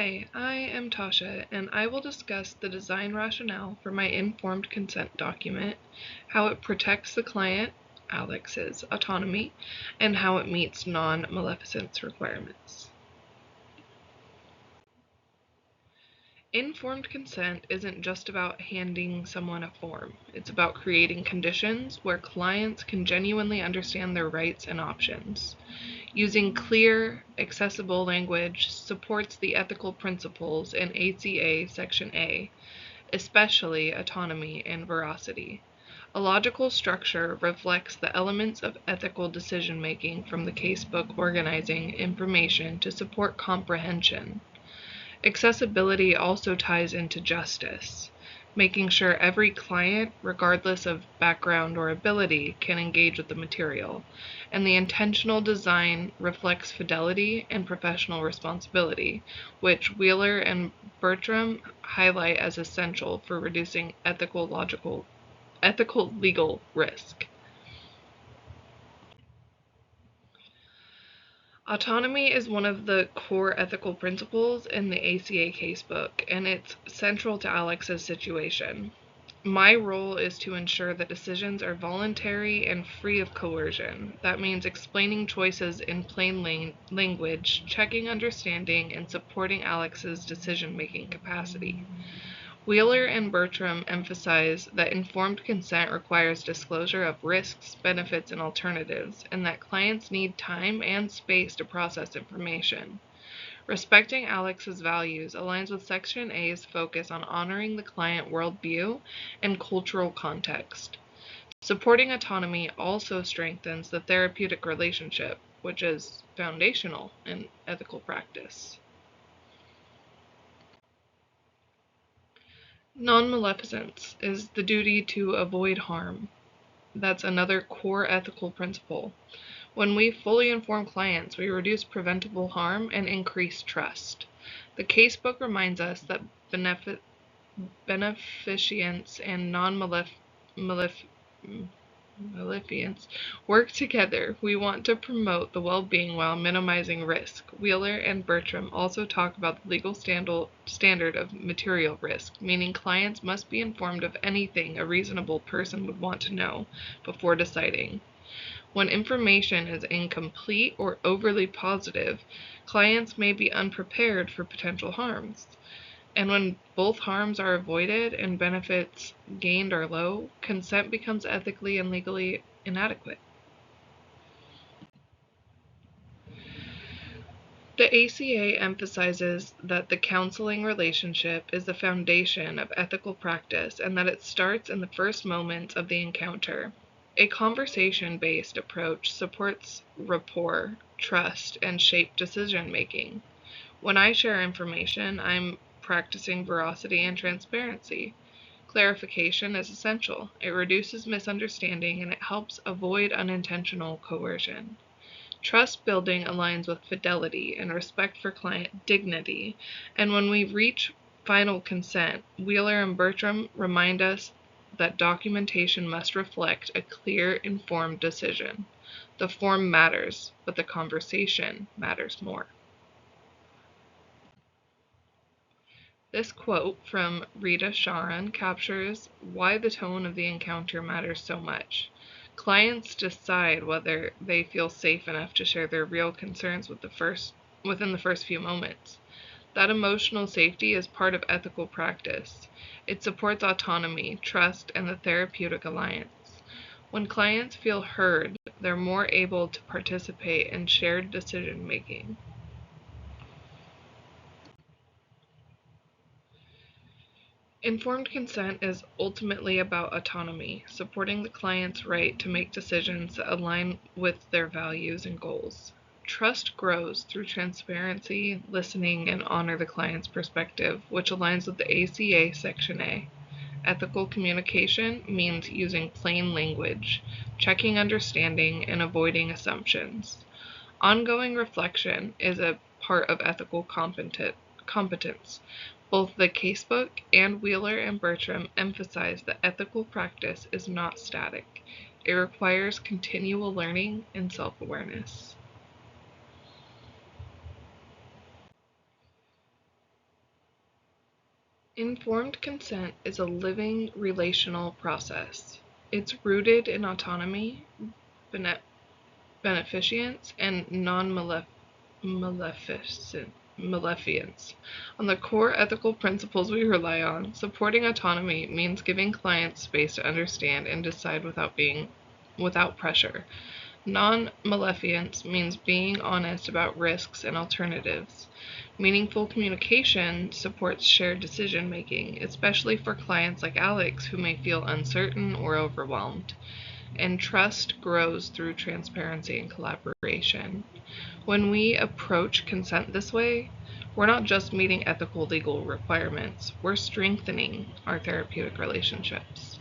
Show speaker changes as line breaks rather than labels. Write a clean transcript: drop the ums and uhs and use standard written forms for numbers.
Hi, I am Tasha, and I will discuss the design rationale for my informed consent document, how it protects the client, Alex's, autonomy, and how it meets non-maleficence requirements. Informed consent isn't just about handing someone a form. It's about creating conditions where clients can genuinely understand their rights and options. Using clear, accessible language supports the ethical principles in ACA Section A, especially autonomy and veracity. A logical structure reflects the elements of ethical decision-making from the casebook, organizing information to support comprehension. Accessibility also ties into justice, making sure every client, regardless of background or ability, can engage with the material, and the intentional design reflects fidelity and professional responsibility, which Wheeler and Bertram highlight as essential for reducing ethical legal risk. Autonomy is one of the core ethical principles in the ACA casebook, and it's central to Alex's situation. My role is to ensure that decisions are voluntary and free of coercion. That means explaining choices in plain language, checking understanding, and supporting Alex's decision-making capacity. Wheeler and Bertram emphasize that informed consent requires disclosure of risks, benefits, and alternatives, and that clients need time and space to process information. Respecting Alex's values aligns with Section A's focus on honoring the client worldview and cultural context. Supporting autonomy also strengthens the therapeutic relationship, which is foundational in ethical practice. Non-maleficence is the duty to avoid harm. That's another core ethical principle. When we fully inform clients, we reduce preventable harm and increase trust. The casebook reminds us that beneficence and maleficence work together. We want to promote the well-being while minimizing risk. Wheeler and Bertram also talk about the legal standard of material risk, meaning clients must be informed of anything a reasonable person would want to know before deciding. When information is incomplete or overly positive, clients may be unprepared for potential harms. And when both harms are avoided and benefits gained are low, consent becomes ethically and legally inadequate. The ACA emphasizes that the counseling relationship is the foundation of ethical practice and that it starts in the first moments of the encounter. A conversation-based approach supports rapport, trust, and shaped decision-making. When I share information, I'm practicing veracity and transparency. Clarification is essential. It reduces misunderstanding and it helps avoid unintentional coercion. Trust building aligns with fidelity and respect for client dignity. And when we reach final consent, Wheeler and Bertram remind us that documentation must reflect a clear, informed decision. The form matters, but the conversation matters more. This quote from Rita Sharon captures why the tone of the encounter matters so much. Clients decide whether they feel safe enough to share their real concerns within the first few moments. That emotional safety is part of ethical practice. It supports autonomy, trust, and the therapeutic alliance. When clients feel heard, they're more able to participate in shared decision making. Informed consent is ultimately about autonomy, supporting the client's right to make decisions that align with their values and goals. Trust grows through transparency, listening, and honor the client's perspective, which aligns with the ACA Section A. Ethical communication means using plain language, checking understanding, and avoiding assumptions. Ongoing reflection is a part of ethical competence. Both the casebook and Wheeler and Bertram emphasize that ethical practice is not static. It requires continual learning and self-awareness. Informed consent is a living relational process. It's rooted in autonomy, beneficence, and maleficence. On the core ethical principles we rely on, supporting autonomy means giving clients space to understand and decide without pressure. Non-maleficence means being honest about risks and alternatives. Meaningful communication supports shared decision making, especially for clients like Alex who may feel uncertain or overwhelmed. And trust grows through transparency and collaboration. When we approach consent this way, we're not just meeting ethical legal requirements, we're strengthening our therapeutic relationships.